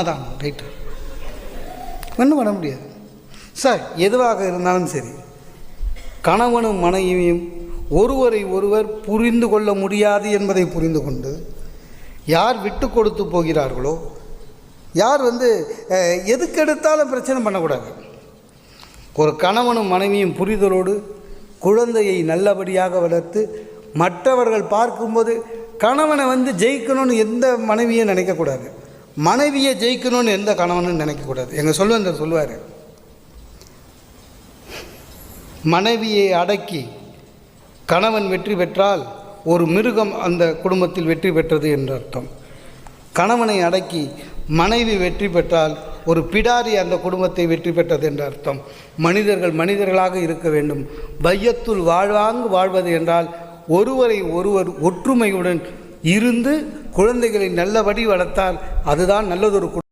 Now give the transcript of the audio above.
அதான் ரைட்டு, ஒன்றும் பண்ண முடியாது சார். எதுவாக இருந்தாலும் சரி, கணவனும் மனைவியும் ஒருவரை ஒருவர் புரிந்து கொள்ள முடியாது என்பதை புரிந்து கொண்டு யார் விட்டு கொடுத்து போகிறார்களோ, யார் எதுக்கெடுத்தாலும் பிரச்சனை பண்ணக்கூடாது. ஒரு கணவனும் மனைவியும் புரிதலோடு குழந்தையை நல்லபடியாக வளர்த்து மற்றவர்கள் பார்க்கும்போது கணவனை ஜெயிக்கணும்னு எந்த மனைவியும் நினைக்கக்கூடாது, மனைவியை ஜெயிக்கணும்னு எந்த கணவனும் நினைக்கக்கூடாது. எங்கள் சொல்லுவந்தர் சொல்லுவார், மனைவியை அடக்கி கணவன் வெற்றி பெற்றால் ஒரு மிருகம் அந்த குடும்பத்தில் வெற்றி பெற்றது என்று அர்த்தம். கணவனை அடக்கி மனைவி வெற்றி பெற்றால் ஒரு பிடாரி அந்த குடும்பத்தை வெற்றி பெற்றது என்று அர்த்தம். மனிதர்கள் மனிதர்களாக இருக்க வேண்டும். வையத்துள் வாழ்வாங்கு வாழ்வது என்றால் ஒருவரை ஒருவர் ஒற்றுமையுடன் இருந்து குழந்தைகளை நல்லபடி வளர்த்தால் அதுதான் நல்லதொரு